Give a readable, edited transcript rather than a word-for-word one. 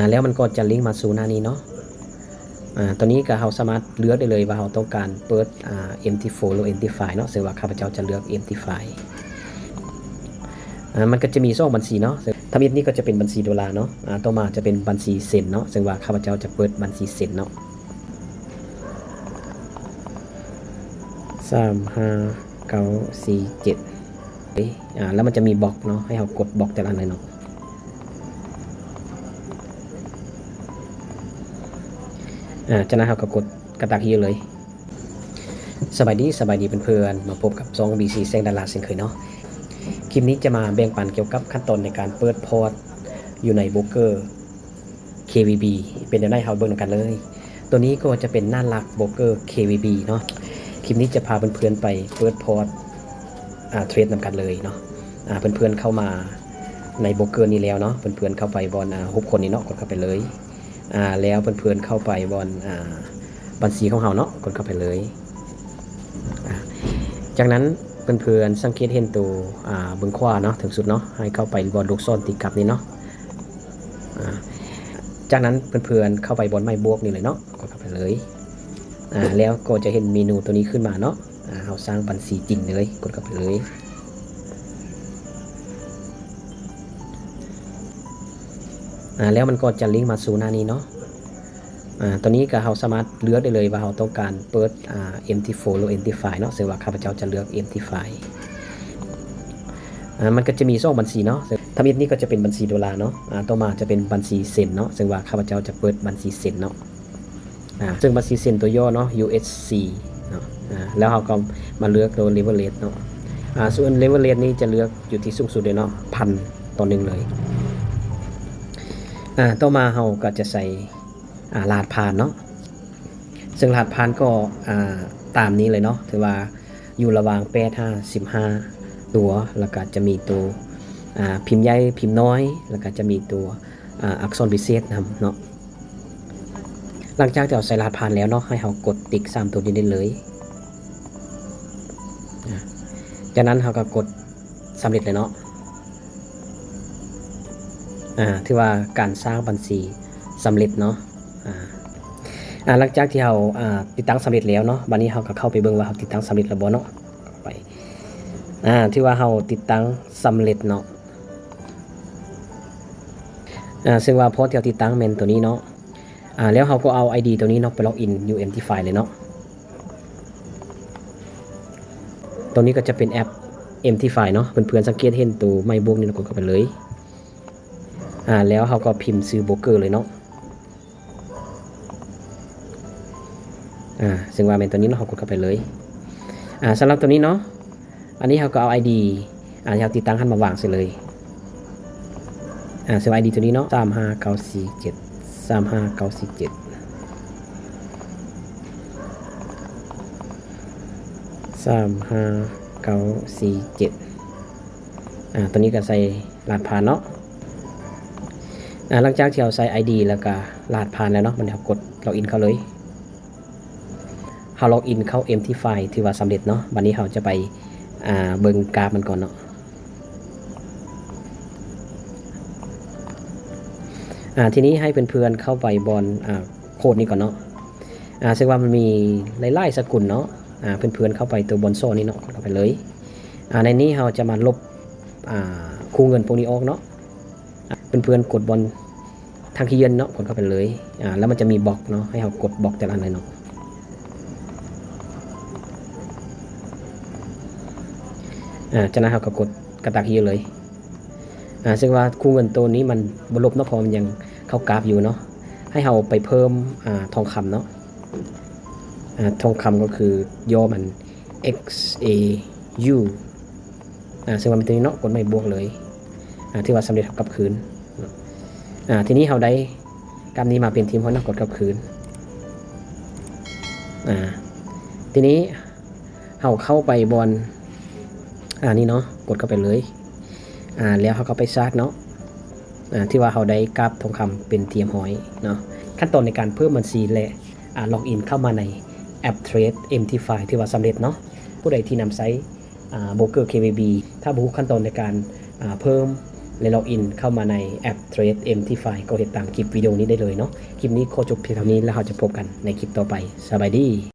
แล้วมันก็จะลิงก์มาสู่หน้านี้เนาะตัวนี้ก็เราสามารถเลือกได้เลยว่าเราต้องการเปิดempty file หรือ empty file เนาะซึ่งว่าข้าพเจ้าจะเลือก empty file มันก็จะมี2บัญชีเนาะทำนี้ก็จะเป็นบัญชีดอลลาร์เนาะต่อมาจะเป็นบัญชีเซนเนาะซึ่งว่าข้าพเจ้าจะเปิดบัญชีเซนเนาะ35947แล้วมันจะมีบล็อกเนาะให้เรากดบล็อกแต่ละอันเลยเนาะจากนั้นเราก็กดกระตักhierเลยสบายดีเพื่อนๆมาพบกับซอง BC แซงดาราเช่นเคยเนาะคลิปนี้จะมาแบ่งปันเกี่ยวกับขั้นตอนในการเปิดพอร์ตอยู่ในโบรกเกอร์ KVB เป็นอย่างไรเราเบิ่งกันเลยตัวนี้ก็จะเป็นหน้าหลักโบรกเกอร์ KVB เนาะคลิปนี้จะพาเพื่อนๆไปเปิดพอร์ตเทรดนำกันเลยเนาะเพื่อนๆเข้ามาในโบรกเกอร์นี้แล้วเนาะเพื่อนๆเข้าไปบอล6 คนนี้เนาะกดเข้าไปเลยแล้วเพื่อนๆเข้าไปบอลบัญชีของเราเนาะกดเข้าไปเลยจากนั้นเพื่อนๆสังเกตเห็นตัวเบื้องขวาเนาะถึงสุดเนาะให้เข้าไปบอลลูกศรติดกับนี้เนาะจากนั้นเพื่อนๆเข้าไปบอลไม้บวกนี่เลยเนาะกดเข้าไปเลยแล้วก็จะเห็นเมนูตัวนี้ขึ้นมาเนาะเราสร้างบัญชีจริงเลยกดเข้าไปเลยแล้วมันก็จะลิงก์มาสู่หน้านี้เนาะตัวนี้ก็เราสามารถเลือกได้เลยว่าเราต้องการเปิดempty file หรือ empty file เนาะซึ่งว่าข้าพเจ้าจะเลือก empty file มันก็จะมี2บัญชีเนาะทำนี้ก็จะเป็นบัญชีดอลลาร์เนาะต่อมาจะเป็นบัญชีเซนเนาะซึ่งว่าข้าพเจ้าจะเปิดบัญชีเซนเนาะซึ่งบัญชีเซนตัวย่อเนาะ USC เนาะแล้วเราก็มาเลือกตัว leverage เนาะส่วน leverage นี้จะเลือกอยู่ที่สูงสุดเลยเนาะ1,000 ต่อ 1เลยต่อมาเราก็จะใส่รหัสผ่านเนาะซึ่งรหัสผ่านก็ตามนี้เลยเนาะถือว่าอยู่ระหว่าง8-15ตัวแล้วก็จะมีตัวพิมพ์ใหญ่พิมพ์น้อยแล้วก็จะมีตัวอักษรพิเศษนำเนาะหลังจากที่เราใส่รหัสผ่านแล้วเนาะให้เรากดติ๊ก3ตัวนี้ได้เลยจากนั้นเราก็กดสำเร็จเลยเนาะถือว่าการสร้างบัญชีสำเร็จเนาะหลังจากที่เราติดตั้งสำเร็จแล้วเนาะวันนี้เราก็เข้าไปเบิ่งว่าเราติดตั้งสำเร็จแล้วบ่เนาะไปที่ว่าเราติดตั้งสำเร็จเนาะซึ่งว่าพอที่เราติดตั้งแม่นตัวนี้เนาะแล้วเราก็เอา ID ตัวนี้เนาะไปล็อกอิน empty file เลยเนาะตัวนี้ก็จะเป็นแอป empty file เนาะเพื่อนๆสังเกตเห็นตัวไม้บวกนี่เรากดเข้าไปเลยแล้วเราก็พิมพ์ซื้อโบรกเกอร์เลยเนาะซึ่งว่าเป็นตัวนี้เรากดเข้าไปเลยสำหรับตัวนี้เนาะอันนี้เราก็เอา ID ที่เราติดตั้งขึ้นมาวางเสร็จเลยซึ่ง ID ตัวนี้เนาะ35947ตัวนี้ก็ใส่รหัสผ่านเนาะหลังจากที่เราใส่ ID แล้วก็รหัสผ่านแล้วเนาะมันจะกดล็อกอินเข้าเลยเราล็อกอินเข้า empty file ถือว่าสำเร็จเนาะวันนี้เราจะไปเบิ่งกราฟมันก่อนเนาะทีนี้ให้เพื่อนๆเข้าไปบนโค้ดนี้ก่อนเนาะซึ่งว่ามันมีไล่ๆสกุลเนาะเพื่อนๆเข้าไปตัวบนโซ่นี้เนาะเข้าไปเลยในนี้เราจะมาลบคู่เงินพวกนี้ออกเนาะเพื่อนๆกดบนทางขี้เย็นเนาะกดเข้าไปเลยแล้วมันจะมีบล็อกเนาะให้เรากดบล็อกแต่ละอันเลยเนาะจากนั้นเราก็กดกระตักhierเลยซึ่งว่าคู่เงินตัวนี้มันบลบเนาะพอมันยังเข้ากราฟอยู่เนาะให้เราไปเพิ่มทองคำเนาะทองคำก็คือย่อมัน XAU ซึ่งมันเป็นตัวนี้เนาะกดไม่บวกเลยที่ว่าสำเร็จกลับคืนทีนี้เราได้กราฟนี้มาเป็นทีมพอนักกดกลับคืนทีนี้เราเข้าไปบนนี่เนาะกดเข้าไปเลยแล้วเขาก็ไปซาร์เนาะที่ว่าเขาได้กราฟทองคำเป็นเทียมหอยเนาะขั้นตอนในการเพิ่มบัญชีและล็อกอินเข้ามาในแอป Trade empty file ที่ว่าสำเร็จเนาะผู้ใดที่นำไซต์โบรกเกอร์ KVB ถ้าบุกขั้นตอนในการเพิ่ม และล็อกอินเข้ามาในแอป Trade MT5 ก็เห็นตามคลิปวิดีโอนี้ได้เลยเนาะคลิปนี้ขอจบเพียงเท่านี้แล้วเราจะพบกันในคลิปต่อไปสบายดี